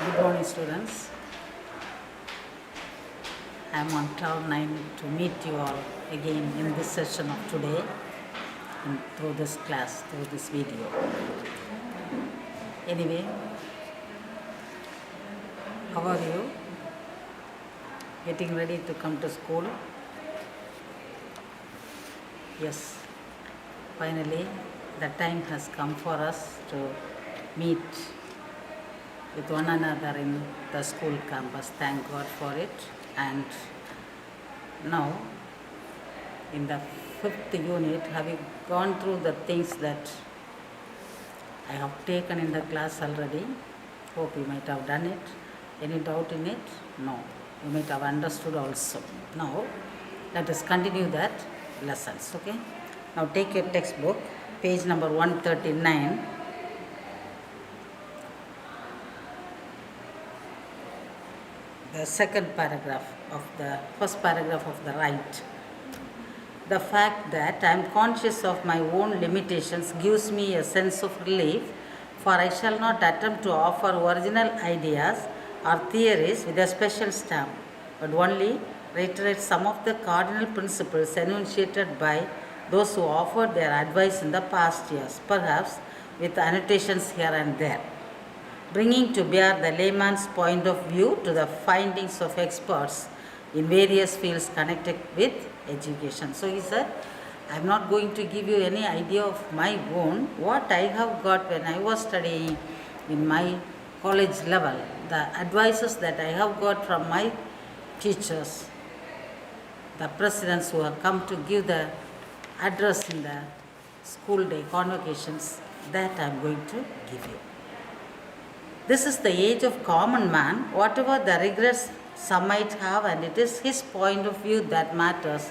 Good morning, students. I am on cloud 9 to meet you all again in this session of today and through this class, through this video. Anyway, how are you? Getting ready to come to school? Yes, finally the time has come for us to meet with one another in the school campus. Thank God for it. And now in the 5th unit, having gone through the things that I have taken in the class already, hope you might have done it. Any doubt in it? No. You might have understood also. Now let us continue that lessons. Okay, now take your textbook, page number 139. The second paragraph of the first paragraph of the right. The fact that I am conscious of my own limitations gives me a sense of relief, for I shall not attempt to offer original ideas or theories with a special stamp, but only reiterate some of the cardinal principles enunciated by those who offered their advice in the past years, perhaps with annotations here and there, bringing to bear the layman's point of view to the findings of experts in various fields connected with education. So he said, I am not going to give you any idea of my own, what I have got when I was studying in my college level, the advices that I have got from my teachers, the presidents who have come to give the address in the school day convocations, that I am going to give you. This is the age of common man, whatever the regrets some might have, and it is his point of view that matters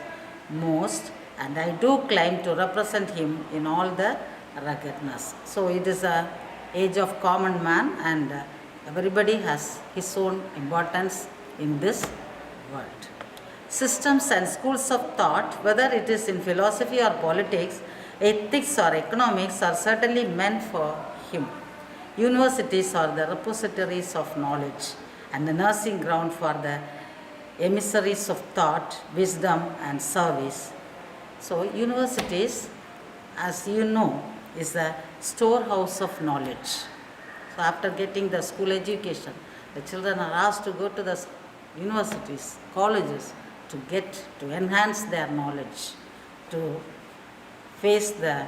most, and I do claim to represent him in all the ruggedness. So it is a age of common man, and everybody has his own importance in this world. Systems and schools of thought, whether it is in philosophy or politics, ethics or economics, are certainly meant for him. Universities are the repositories of knowledge and the nursing ground for the emissaries of thought, wisdom and service. So universities, as you know, is the storehouse of knowledge. So after getting the school education, the children are asked to go to the universities, colleges, to enhance their knowledge, to face the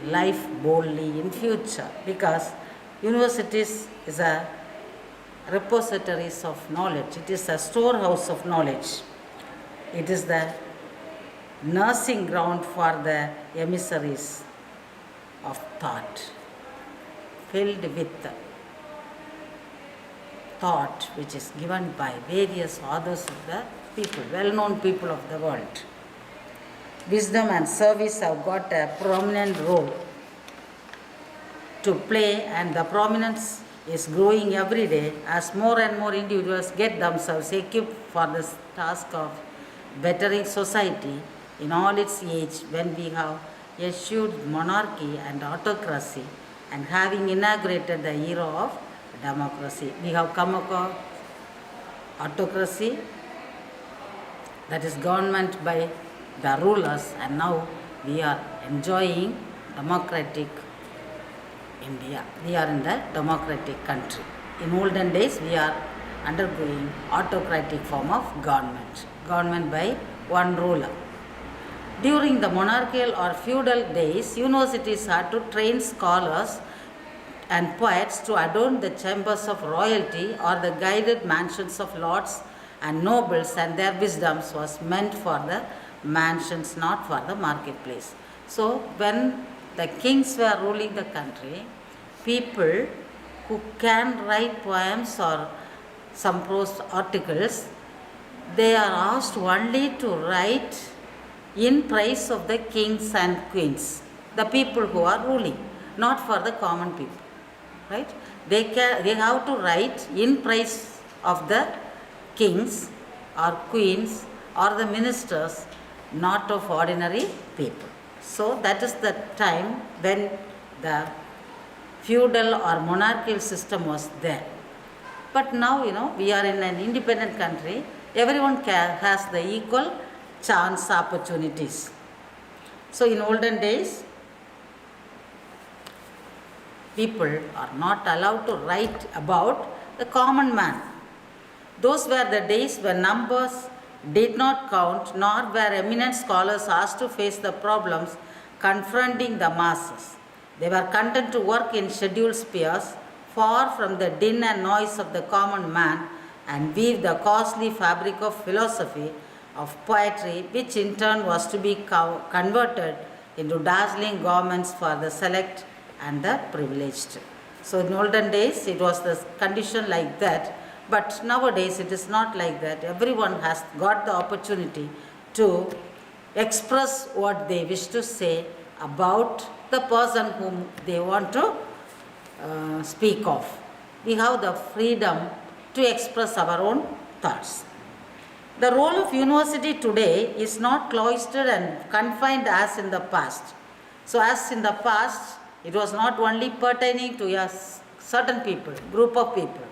life boldly in future, because universities is a repositories of knowledge. It is a storehouse of knowledge. It is the nursing ground for the emissaries of thought, filled with thought which is given by various authors of the people, well-known people of the world. Wisdom and service have got a prominent role to play, and the prominence is growing every day as more and more individuals get themselves equipped for this task of bettering society in all its age, when we have eschewed monarchy and autocracy and having inaugurated the era of democracy. We have come across autocracy, that is government by the rulers, and now we are enjoying democratic India. We are in the democratic country. In olden days, we are undergoing autocratic form of government by one ruler. During the monarchical or feudal days, universities had to train scholars and poets to adorn the chambers of royalty or the guided mansions of lords and nobles, and their wisdoms was meant for the mansions, not for the marketplace. So when the kings were ruling the country, people who can write poems or some prose articles, they are asked only to write in praise of the kings and queens, the people who are ruling, not for the common people. Right? They have to write in praise of the kings or queens or the ministers, not of ordinary people. So that is the time when the feudal or monarchical system was there. But now, we are in an independent country. Everyone has the equal chance opportunities. So in olden days, people are not allowed to write about the common man. Those were the days when numbers did not count, nor were eminent scholars asked to face the problems confronting the masses. They were content to work in scheduled spheres, far from the din and noise of the common man, and weave the costly fabric of philosophy, of poetry, which in turn was to be converted into dazzling garments for the select and the privileged. So in olden days, it was the condition like that. But nowadays it is not like that. Everyone has got the opportunity to express what they wish to say about the person whom they want to speak of. We have the freedom to express our own thoughts. The role of university today is not cloistered and confined as in the past. So as in the past, it was not only pertaining to a certain people, group of people,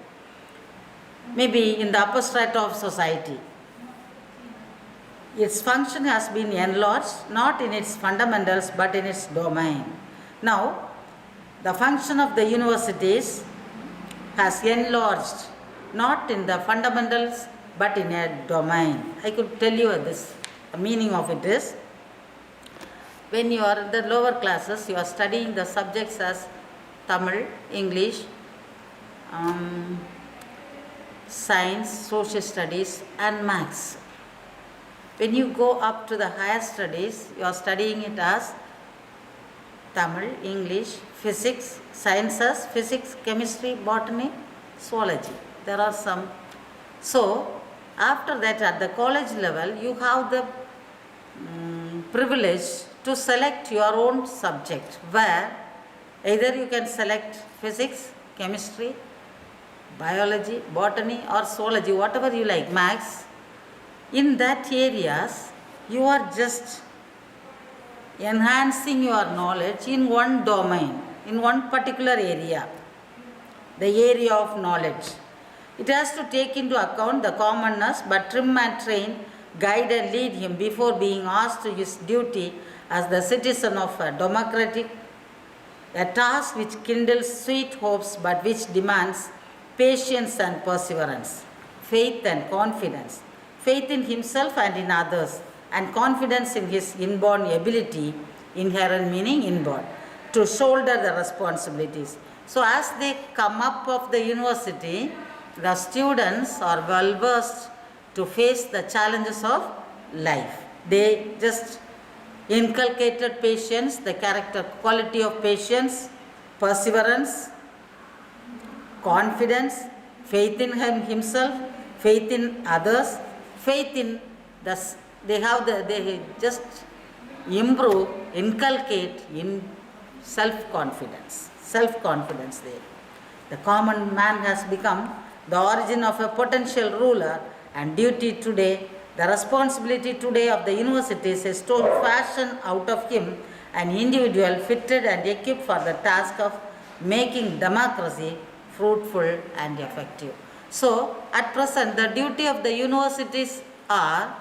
maybe in the upper strata of society. Its function has been enlarged, not in its fundamentals, but in its domain. Now, the function of the universities has enlarged, not in the fundamentals, but in a domain. I could tell you this. The meaning of it is, when you are in the lower classes, you are studying the subjects as Tamil, English, science, social studies and maths. When you go up to the higher studies, you are studying it as Tamil, English, physics, sciences, physics, chemistry, botany, zoology. There are some. So, after that at the college level, you have the privilege to select your own subject, where either you can select physics, chemistry, biology, botany or zoology, whatever you like, maths. In that areas, you are just enhancing your knowledge in one domain, in one particular area, the area of knowledge. It has to take into account the commonness, but trim and train, guide and lead him before being asked to his duty as the citizen of a democratic, a task which kindles sweet hopes but which demands patience and perseverance, faith and confidence, faith in himself and in others, and confidence in his inborn ability, inherent meaning inborn, to shoulder the responsibilities. So as they come up of the university, the students are well versed to face the challenges of life. They just inculcated patience, the character quality of patience, perseverance, confidence, faith in himself, faith in others, faith in they just improve, inculcate in self-confidence there. The common man has become the origin of a potential ruler, and duty today, the responsibility today of the universities is to fashion out of him an individual fitted and equipped for the task of making democracy fruitful and effective. So, at present, the duty of the universities are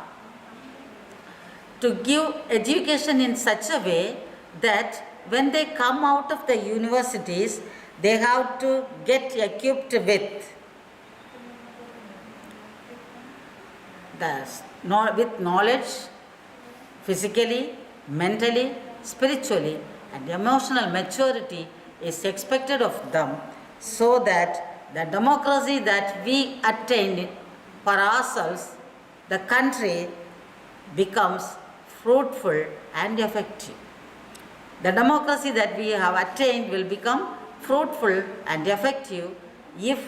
to give education in such a way that when they come out of the universities, they have to get equipped with knowledge, physically, mentally, spiritually, and emotional maturity is expected of them, so that the democracy that we attained for ourselves, the country becomes fruitful and effective. The democracy that we have attained will become fruitful and effective if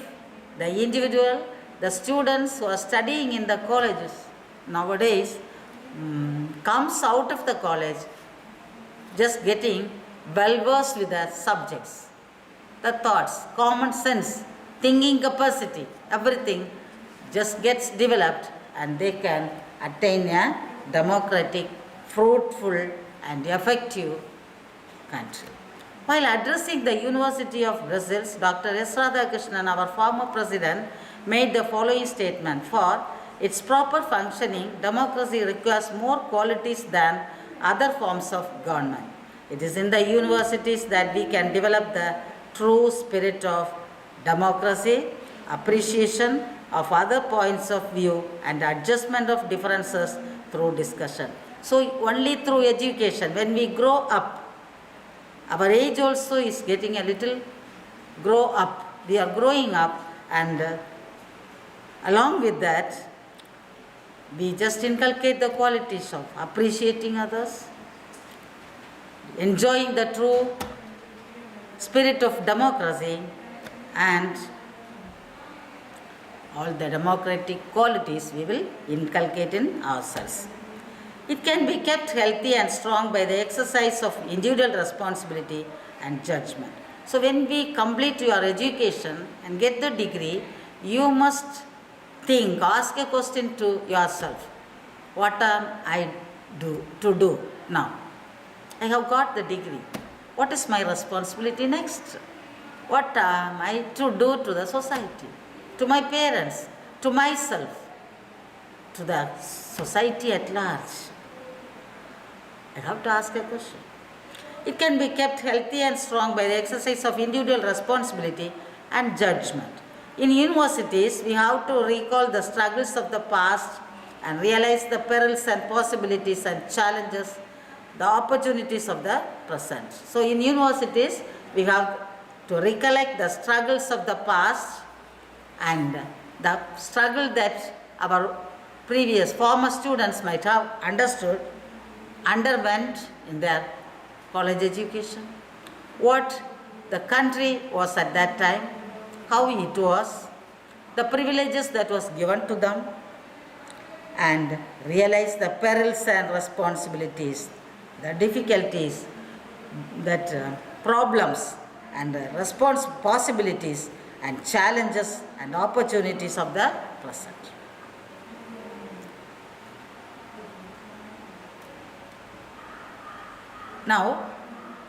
the individual, the students who are studying in the colleges nowadays comes out of the college just getting well versed with the subjects, the thoughts, common sense, thinking capacity, everything just gets developed, and they can attain a democratic, fruitful and effective country. While addressing the University of Brussels, Dr. S. Radhakrishnan, our former president, made the following statement: for its proper functioning, democracy requires more qualities than other forms of government. It is in the universities that we can develop the true spirit of democracy, appreciation of other points of view, and adjustment of differences through discussion. So only through education, when we grow up, our age also is getting a little grow up. We are growing up, and along with that, we just inculcate the qualities of appreciating others, enjoying the true spirit of democracy, and all the democratic qualities we will inculcate in ourselves. It can be kept healthy and strong by the exercise of individual responsibility and judgment. So when we complete your education and get the degree, you must think, ask a question to yourself: what am I to do now? I have got the degree. What is my responsibility next? What am I to do to the society, to my parents, to myself, to the society at large? I have to ask a question. It can be kept healthy and strong by the exercise of individual responsibility and judgment. In universities, we have to recall the struggles of the past and realize the perils and possibilities and challenges, the opportunities of the present. So in universities, we have to recollect the struggles of the past and the struggle that our previous former students might have underwent in their college education, what the country was at that time, how it was, the privileges that was given to them, and realize the perils and responsibilities, the difficulties, that problems and possibilities and challenges and opportunities of the present. Now,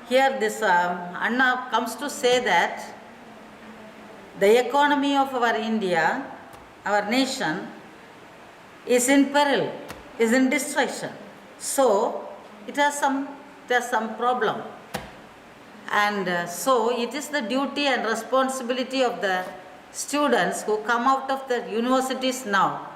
here this Anna comes to say that the economy of our India, our nation, is in peril, is in destruction. So, it has some problem. And so, it is the duty and responsibility of the students who come out of the universities now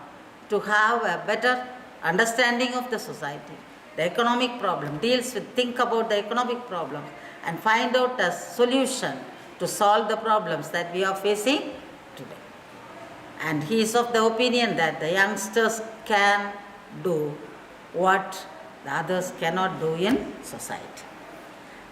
to have a better understanding of the society. The economic problem think about the economic problem and find out a solution to solve the problems that we are facing today. And he is of the opinion that the youngsters can do what the others cannot do in society.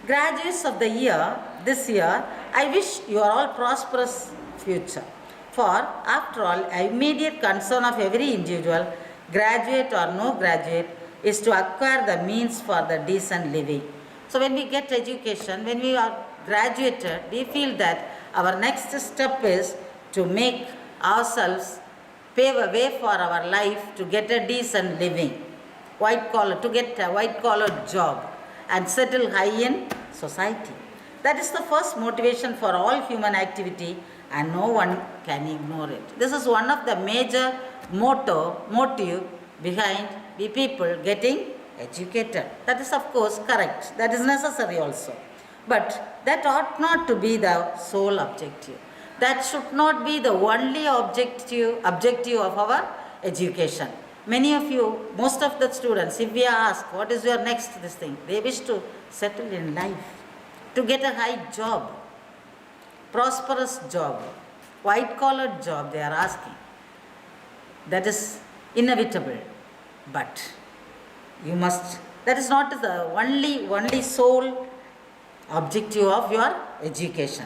Graduates of the year, this year, I wish you are all prosperous future. For after all, an immediate concern of every individual, graduate or no graduate, is to acquire the means for the decent living. So when we get education, when we are graduated, we feel that our next step is to make ourselves pave a way for our life to get a decent living, to get a white collar job and settle high in society. That is the first motivation for all human activity, and no one can ignore it. This is one of the major motive behind the people getting educated. That is of course correct. That is necessary also. But that ought not to be the sole objective. That should not be the only objective of our education. Many of you, most of the students, if we ask what is your next thing, they wish to settle in life, to get a high job, prosperous job, white collar job they are asking. That is inevitable. But you must, that is not the only sole objective of your education.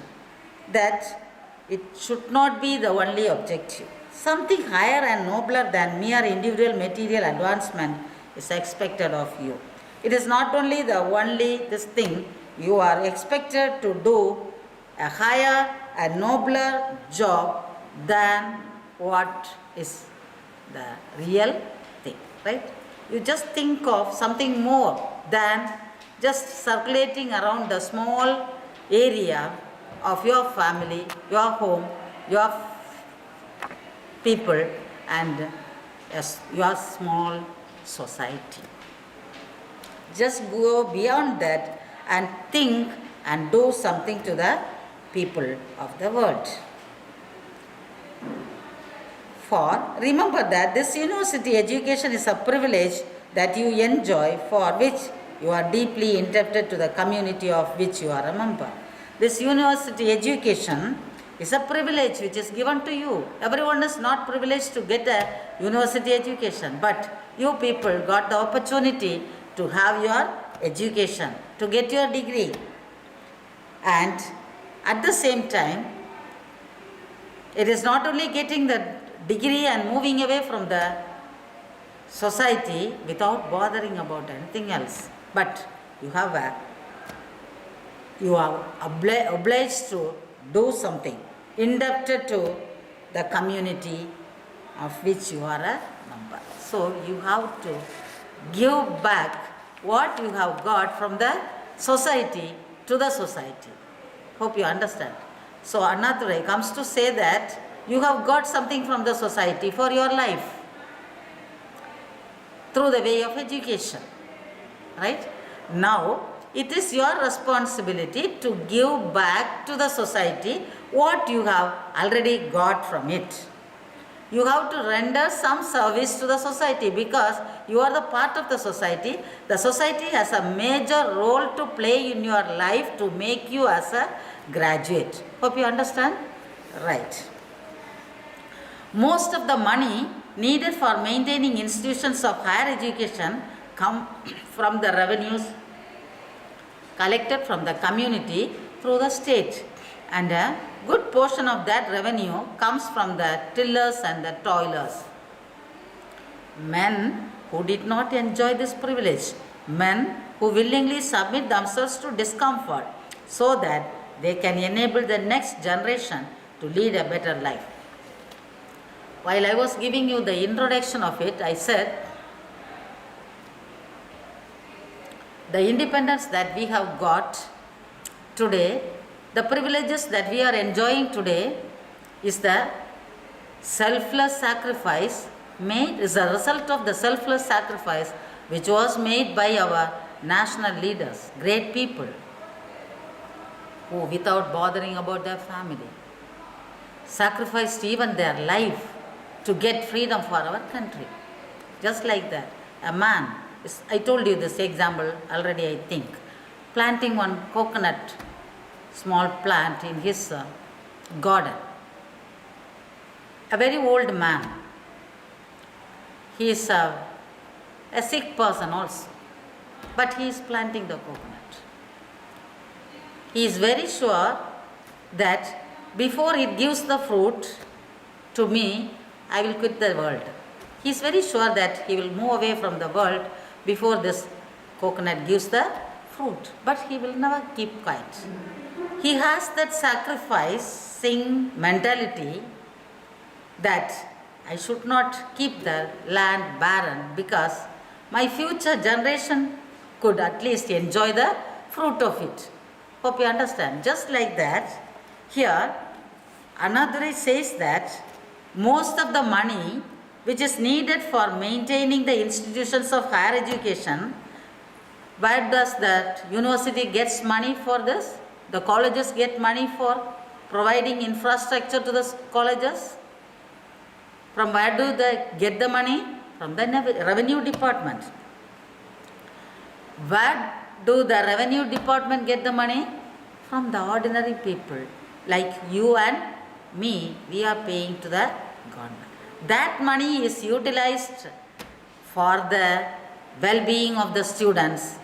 That it should not be the only objective. Something higher and nobler than mere individual material advancement is expected of you. It is not only this thing, you are expected to do a higher and nobler job than what is the real thing, right? You just think of something more than just circulating around the small area of your family, your home, your people, and your small society. Just go beyond that and think and do something to the people of the world. For remember that this university education is a privilege that you enjoy, for which you are deeply indebted to the community of which you are a member. This university education is a privilege which is given to you. Everyone is not privileged to get a university education, but you people got the opportunity to have your education, to get your degree. And at the same time, it is not only getting the degree and moving away from the society without bothering about anything else, but you are obliged to do something, indebted to the community of which you are a member. So you have to give back what you have got from the society to the society. Hope you understand. So Annadurai comes to say that you have got something from the society for your life through the way of education. Right? Now, it is your responsibility to give back to the society what you have already got from it. You have to render some service to the society because you are the part of the society. The society has a major role to play in your life to make you as a graduate. Hope you understand? Right. Most of the money needed for maintaining institutions of higher education come from the revenues collected from the community through the state, and a good portion of that revenue comes from the tillers and the toilers. Men who did not enjoy this privilege, men who willingly submit themselves to discomfort so that they can enable the next generation to lead a better life. While I was giving you the introduction of it, I said the independence that we have got today, the privileges that we are enjoying today, is the selfless sacrifice made, is a result of the selfless sacrifice which was made by our national leaders, great people, who without bothering about their family, sacrificed even their life to get freedom for our country. Just like that, a man, I told you this example already, I think, planting one coconut, small plant in his garden. A very old man, he is a sick person also, but he is planting the coconut. He is very sure that before it gives the fruit to me, I will quit the world. He is very sure that he will move away from the world before this coconut gives the fruit, but he will never keep quiet. He has that sacrificing mentality that I should not keep the land barren because my future generation could at least enjoy the fruit of it. Hope you understand. Just like that, here Annadurai says that most of the money which is needed for maintaining the institutions of higher education, where does that university gets money for this? The colleges get money for providing infrastructure to the colleges. From where do they get the money? From the revenue department. Where do the revenue department get the money? From the ordinary people like you and me. We are paying to the government. That money is utilized for the well-being of the students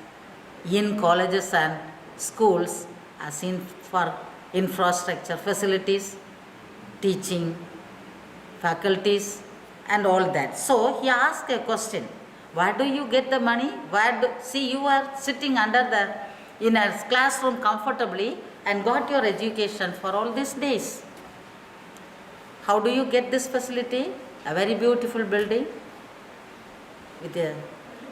in colleges and schools, as in for infrastructure facilities, teaching faculties and all that. So he asked a question, where do you get the money? See, you are sitting in a classroom comfortably and got your education for all these days. How do you get this facility? A very beautiful building with the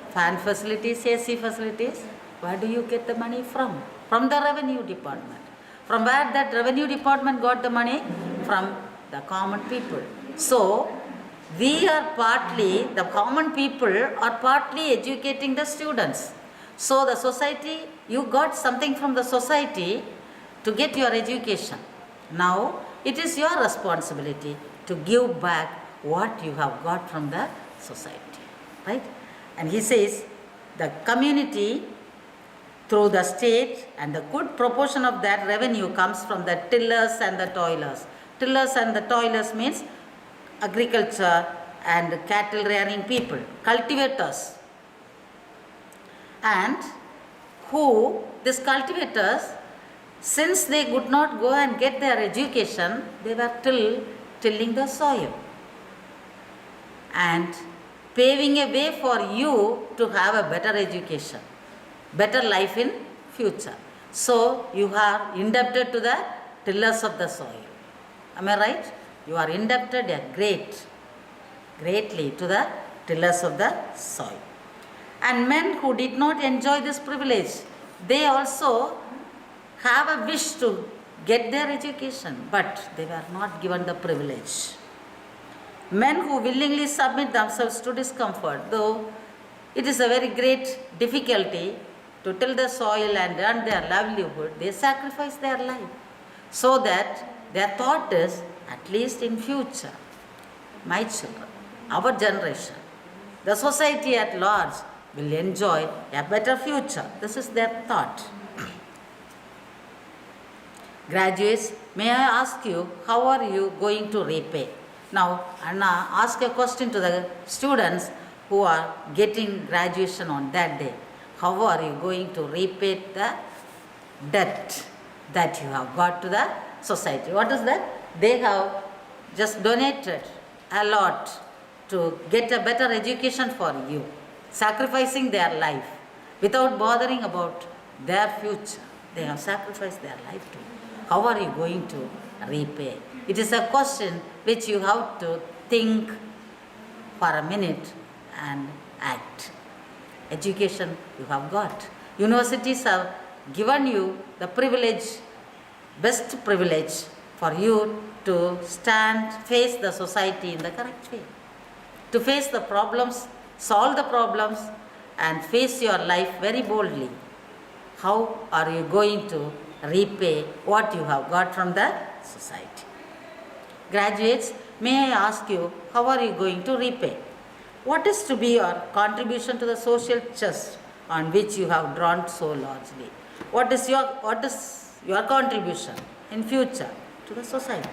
fan facilities, AC facilities. Where do you get the money from? From the revenue department. From where that revenue department got the money? From the common people. So, we are partly, the common people are partly educating the students. So, the society, you got something from the society to get your education. Now, it is your responsibility to give back what you have got from the society. Right? And he says, the community through the state, and the good proportion of that revenue comes from the tillers and the toilers. Tillers and the toilers means agriculture and cattle rearing people, cultivators. And who, these cultivators, since they could not go and get their education, they were tilling the soil and paving a way for you to have a better education, better life in future. So you are indebted to the tillers of the soil. Am I right? You are indebted greatly to the tillers of the soil. And men who did not enjoy this privilege, they also have a wish to get their education, but they were not given the privilege. Men who willingly submit themselves to discomfort, though it is a very great difficulty to till the soil and earn their livelihood, they sacrifice their life so that their thought is, at least in future, my children, our generation, the society at large will enjoy a better future. This is their thought. Graduates, may I ask you, how are you going to repay? Now, Anna, ask a question to the students who are getting graduation on that day. How are you going to repay the debt that you have got to the society? What is that? They have just donated a lot to get a better education for you, sacrificing their life without bothering about their future. They have sacrificed their life to you. How are you going to repay? It is a question which you have to think for a minute and act. Education you have got. Universities have given you the privilege, best privilege for you to face the society in the correct way. To face the problems, solve the problems, and face your life very boldly. How are you going to repay what you have got from the society? Graduates, may I ask you, how are you going to repay? What is to be your contribution to the social chest on which you have drawn so largely? What is your contribution in future to the society?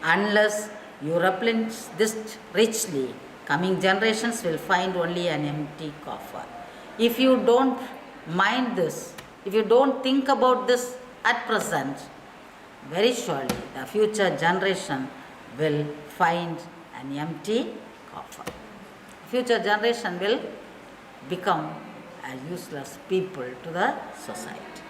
Unless you replenish this richly, coming generations will find only an empty coffer. If you don't mind this, if you don't think about this at present, very surely the future generation will find an empty coffer. Future generation will become a useless people to the society.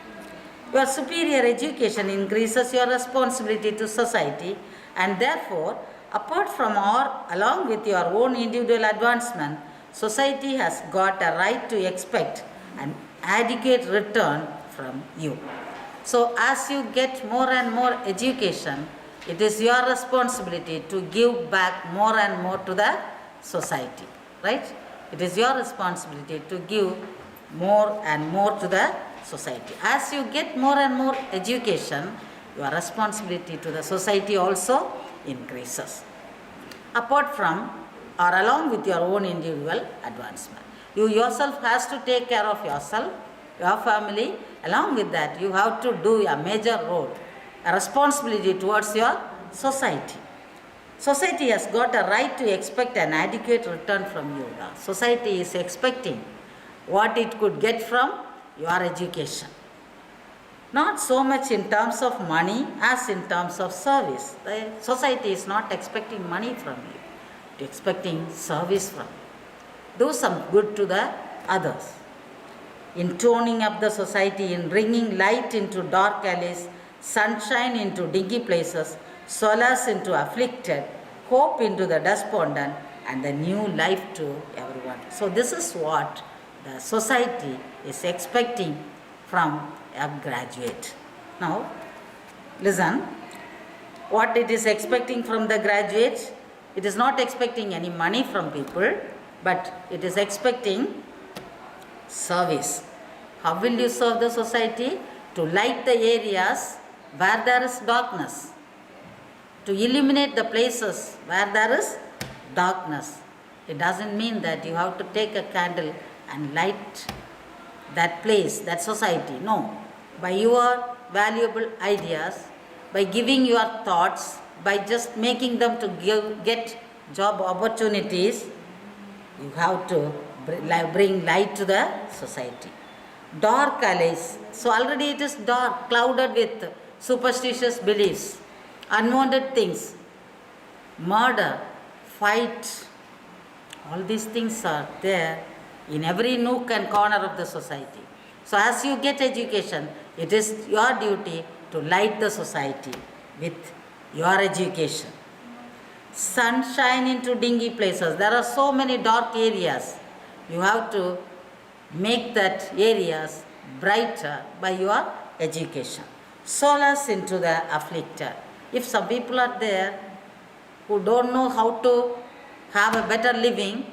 Your superior education increases your responsibility to society, and therefore, apart from or along with your own individual advancement, society has got a right to expect an adequate return from you. So as you get more and more education, it is your responsibility to give back more and more to the society, right? It is your responsibility to give more and more to the society. As you get more and more education, your responsibility to the society also increases. Apart from or along with your own individual advancement. You yourself has to take care of yourself, your family. Along with that, you have to do a major role, a responsibility towards your society. Society has got a right to expect an adequate return from you. The society is expecting what it could get from your education. Not so much in terms of money as in terms of service. The society is not expecting money from you, it's expecting service from you. Do some good to the others. In toning up the society, in bringing light into dark alleys, sunshine into dingy places, solace into afflicted, hope into the despondent, and the new life to everyone. So this is what the society is expecting from a graduate. Now, listen, what it is expecting from the graduates, it is not expecting any money from people, but it is expecting service. How will you serve the society? To light the areas where there is darkness, to illuminate the places where there is darkness. It doesn't mean that you have to take a candle and light that place, that society. No. By your valuable ideas, by giving your thoughts, by just making them to get job opportunities, you have to bring light to the society. Dark alleys. So already it is dark, clouded with superstitious beliefs, unwanted things, murder, fight. All these things are there in every nook and corner of the society. So as you get education, it is your duty to light the society with your education. Sunshine into dingy places. There are so many dark areas. You have to make that areas brighter by your education. Solace into the afflicted. If some people are there who don't know how to have a better living,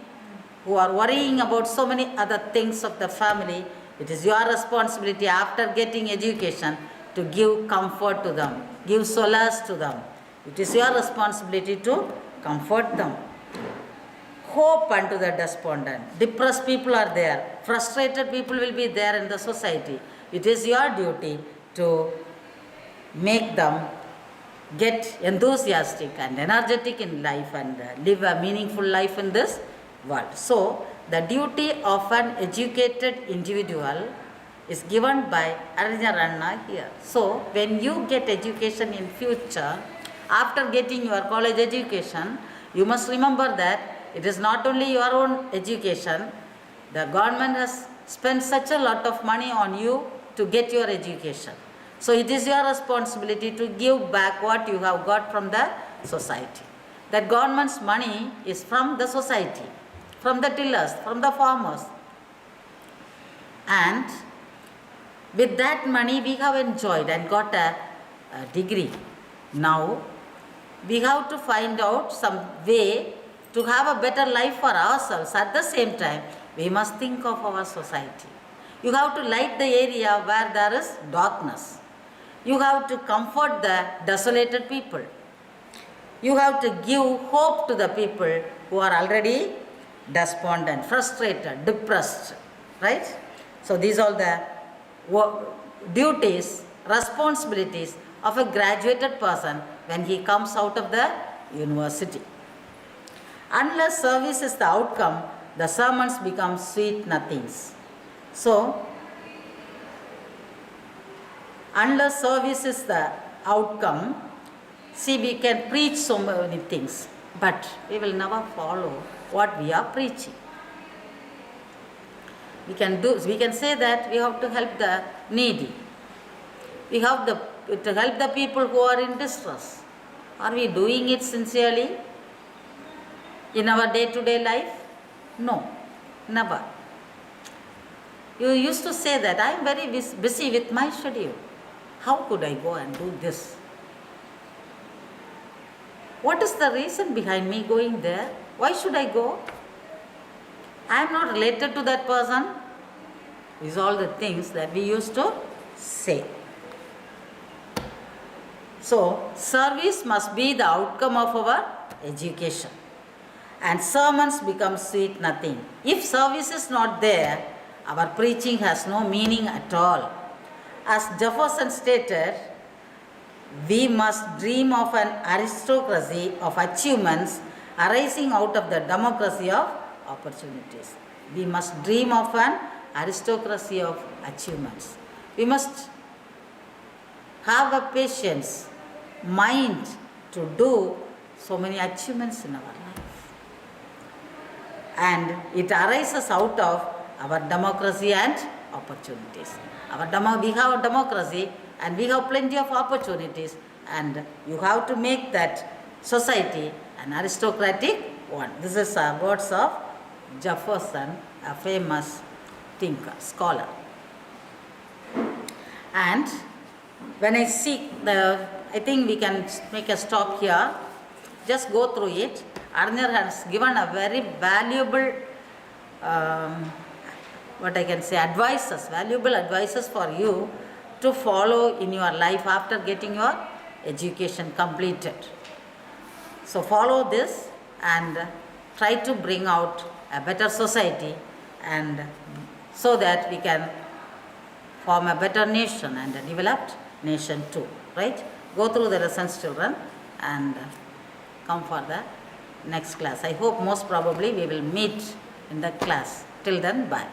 who are worrying about so many other things of the family, it is your responsibility after getting education to give comfort to them, give solace to them. It is your responsibility to comfort them. Hope unto the despondent. Depressed people are there, frustrated people will be there in the society. It is your duty to make them get enthusiastic and energetic in life and live a meaningful life in this world. So, the duty of an educated individual is given by Arjuna here. So, when you get education in future, after getting your college education, you must remember that it is not only your own education, the government has spent such a lot of money on you to get your education. So it is your responsibility to give back what you have got from the society. That government's money is from the society, from the tillers, from the farmers. And with that money we have enjoyed and got a degree. Now we have to find out some way to have a better life for ourselves. At the same time, we must think of our society. You have to light the area where there is darkness. You have to comfort the desolated people. You have to give hope to the people who are already despondent, frustrated, depressed. Right? So these are the duties, responsibilities of a graduated person when he comes out of the university. Unless service is the outcome, the sermons become sweet nothings. So, unless service is the outcome, see, we can preach so many things, but we will never follow what we are preaching. We can say that we have to help the needy. We have to help the people who are in distress. Are we doing it sincerely in our day-to-day life? No, never. You used to say that I am very busy with my schedule. How could I go and do this? What is the reason behind me going there? Why should I go? I am not related to that person. These are all the things that we used to say. So, service must be the outcome of our education. And sermons become sweet nothing. If service is not there, our preaching has no meaning at all. As Jefferson stated, we must dream of an aristocracy of achievements arising out of the democracy of opportunities. We must dream of an aristocracy of achievements. We must have a patience, mind to do so many achievements in our life. And it arises out of our democracy and opportunities. We have a democracy and we have plenty of opportunities, and you have to make that society an aristocratic one. This is words of Jefferson, a famous thinker, scholar. And When I see I think we can make a stop here. Just go through it. Arnir has given a very valuable, what I can say, valuable advices for you to follow in your life after getting your education completed. So follow this and try to bring out a better society, and so that we can form a better nation and a developed nation too, right? Go through the lessons, children, and come for the next class. I hope most probably we will meet in the class. Till then, bye.